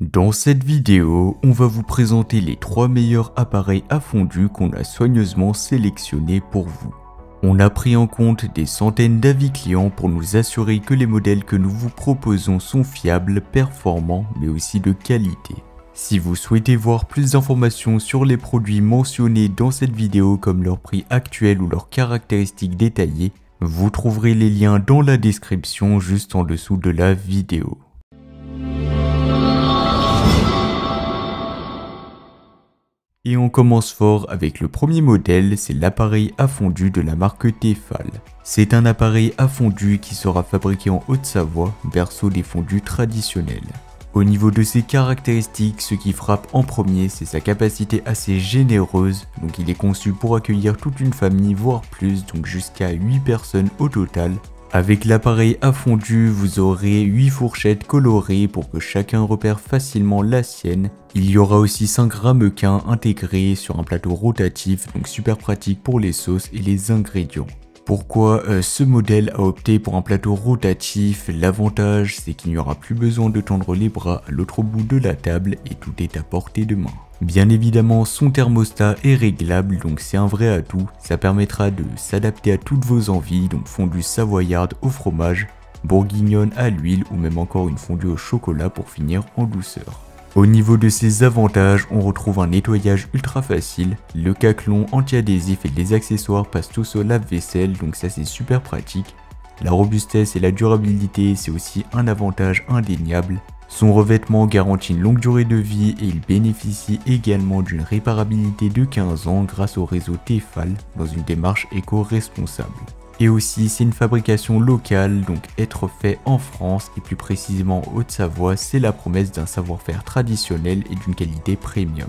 Dans cette vidéo, on va vous présenter les 3 meilleurs appareils à fondu qu'on a soigneusement sélectionnés pour vous. On a pris en compte des centaines d'avis clients pour nous assurer que les modèles que nous vous proposons sont fiables, performants, mais aussi de qualité. Si vous souhaitez voir plus d'informations sur les produits mentionnés dans cette vidéo comme leur prix actuel ou leurs caractéristiques détaillées, vous trouverez les liens dans la description juste en dessous de la vidéo. Et on commence fort avec le premier modèle, c'est l'appareil à fondu de la marque Tefal. C'est un appareil à fondu qui sera fabriqué en Haute-Savoie, berceau des fondus traditionnels. Au niveau de ses caractéristiques, ce qui frappe en premier, c'est sa capacité assez généreuse, donc il est conçu pour accueillir toute une famille, voire plus, donc jusqu'à 8 personnes au total. Avec l'appareil à fondu, vous aurez 8 fourchettes colorées pour que chacun repère facilement la sienne. Il y aura aussi 5 ramequins intégrés sur un plateau rotatif, donc super pratique pour les sauces et les ingrédients. Pourquoi ce modèle a opté pour un plateau rotatif? L'avantage, c'est qu'il n'y aura plus besoin de tendre les bras à l'autre bout de la table et tout est à portée de main. Bien évidemment, son thermostat est réglable, donc c'est un vrai atout. Ça permettra de s'adapter à toutes vos envies, donc fondue savoyarde au fromage, bourguignonne à l'huile ou même encore une fondue au chocolat pour finir en douceur. Au niveau de ses avantages, on retrouve un nettoyage ultra facile, le caclon anti-adhésif et les accessoires passent tous au lave-vaisselle, donc ça c'est super pratique. La robustesse et la durabilité, c'est aussi un avantage indéniable. Son revêtement garantit une longue durée de vie et il bénéficie également d'une réparabilité de 15 ans grâce au réseau Tefal dans une démarche éco-responsable. Et aussi c'est une fabrication locale, donc être fait en France et plus précisément en Haute-Savoie, c'est la promesse d'un savoir-faire traditionnel et d'une qualité premium.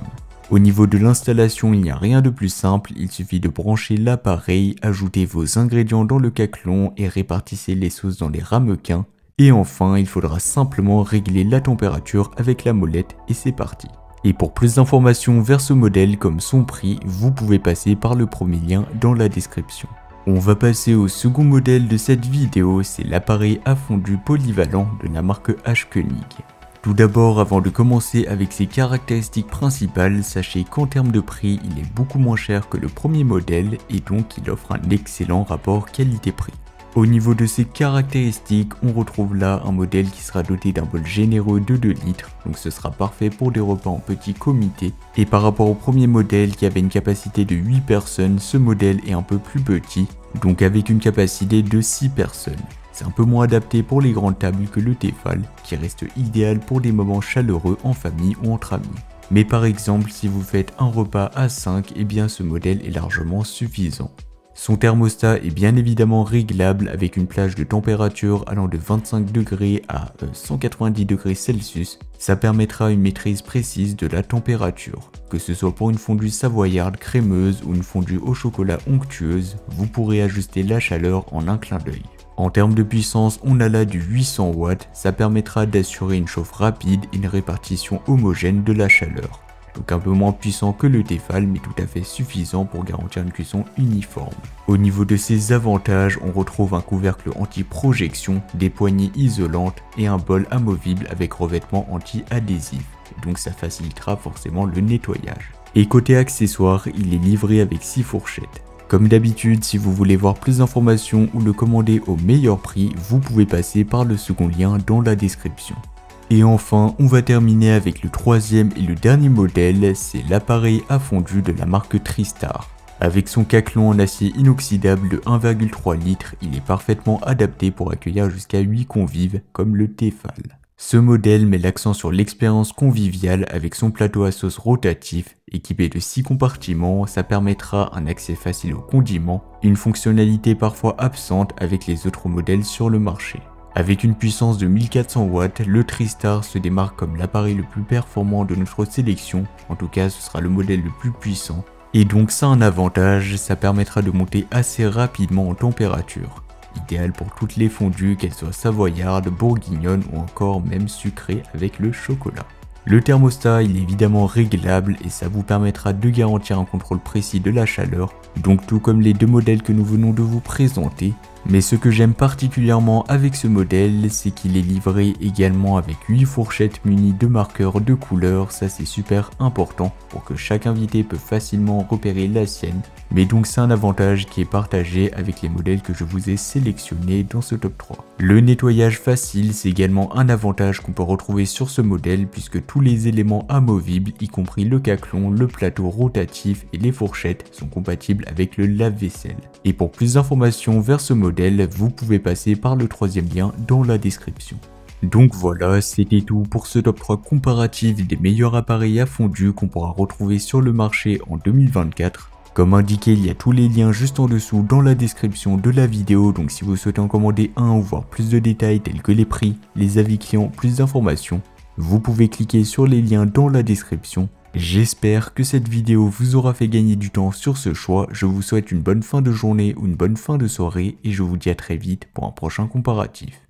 Au niveau de l'installation, il n'y a rien de plus simple, il suffit de brancher l'appareil, ajouter vos ingrédients dans le caclon et répartissez les sauces dans les ramequins. Et enfin, il faudra simplement régler la température avec la molette et c'est parti. Et pour plus d'informations vers ce modèle comme son prix, vous pouvez passer par le premier lien dans la description. On va passer au second modèle de cette vidéo, c'est l'appareil à fondu polyvalent de la marque H-Koenig. Tout d'abord, avant de commencer avec ses caractéristiques principales, sachez qu'en termes de prix, il est beaucoup moins cher que le premier modèle et donc il offre un excellent rapport qualité-prix. Au niveau de ses caractéristiques, on retrouve là un modèle qui sera doté d'un bol généreux de 2 litres, donc ce sera parfait pour des repas en petit comité. Et par rapport au premier modèle qui avait une capacité de 8 personnes, ce modèle est un peu plus petit, donc avec une capacité de 6 personnes. C'est un peu moins adapté pour les grandes tables que le Tefal, qui reste idéal pour des moments chaleureux en famille ou entre amis. Mais par exemple, si vous faites un repas à 5, eh bien ce modèle est largement suffisant. Son thermostat est bien évidemment réglable avec une plage de température allant de 25 degrés à 190 degrés Celsius. Ça permettra une maîtrise précise de la température. Que ce soit pour une fondue savoyarde crémeuse ou une fondue au chocolat onctueuse, vous pourrez ajuster la chaleur en un clin d'œil. En termes de puissance, on a là du 800 watts, ça permettra d'assurer une chauffe rapide et une répartition homogène de la chaleur. Donc un peu moins puissant que le Tefal, mais tout à fait suffisant pour garantir une cuisson uniforme. Au niveau de ses avantages, on retrouve un couvercle anti-projection, des poignées isolantes et un bol amovible avec revêtement anti-adhésif. Donc ça facilitera forcément le nettoyage. Et côté accessoires, il est livré avec 6 fourchettes. Comme d'habitude, si vous voulez voir plus d'informations ou le commander au meilleur prix, vous pouvez passer par le second lien dans la description. Et enfin, on va terminer avec le troisième et le dernier modèle, c'est l'appareil à fondu de la marque Tristar. Avec son caclon en acier inoxydable de 1,3 litres, il est parfaitement adapté pour accueillir jusqu'à 8 convives comme le Tefal. Ce modèle met l'accent sur l'expérience conviviale avec son plateau à sauce rotatif, équipé de 6 compartiments, ça permettra un accès facile aux condiments, une fonctionnalité parfois absente avec les autres modèles sur le marché. Avec une puissance de 1400 watts, le Tristar se démarque comme l'appareil le plus performant de notre sélection, en tout cas ce sera le modèle le plus puissant. Et donc ça a un avantage, ça permettra de monter assez rapidement en température. Idéal pour toutes les fondues, qu'elles soient savoyardes, bourguignonnes ou encore même sucrées avec le chocolat. Le thermostat il est évidemment réglable et ça vous permettra de garantir un contrôle précis de la chaleur, donc tout comme les deux modèles que nous venons de vous présenter. Mais ce que j'aime particulièrement avec ce modèle, c'est qu'il est livré également avec 8 fourchettes munies de marqueurs de couleur, ça c'est super important pour que chaque invité peut facilement repérer la sienne. Mais donc c'est un avantage qui est partagé avec les modèles que je vous ai sélectionnés dans ce top 3. Le nettoyage facile, c'est également un avantage qu'on peut retrouver sur ce modèle puisque tous les éléments amovibles, y compris le caclon, le plateau rotatif et les fourchettes, sont compatibles avec le lave-vaisselle. Et pour plus d'informations vers ce modèle, vous pouvez passer par le troisième lien dans la description. Donc voilà, c'était tout pour ce top 3 comparatif des meilleurs appareils à fondu qu'on pourra retrouver sur le marché en 2024. Comme indiqué, il y a tous les liens juste en dessous dans la description de la vidéo, donc si vous souhaitez en commander un ou voir plus de détails tels que les prix, les avis clients, plus d'informations, vous pouvez cliquer sur les liens dans la description. J'espère que cette vidéo vous aura fait gagner du temps sur ce choix, je vous souhaite une bonne fin de journée ou une bonne fin de soirée et je vous dis à très vite pour un prochain comparatif.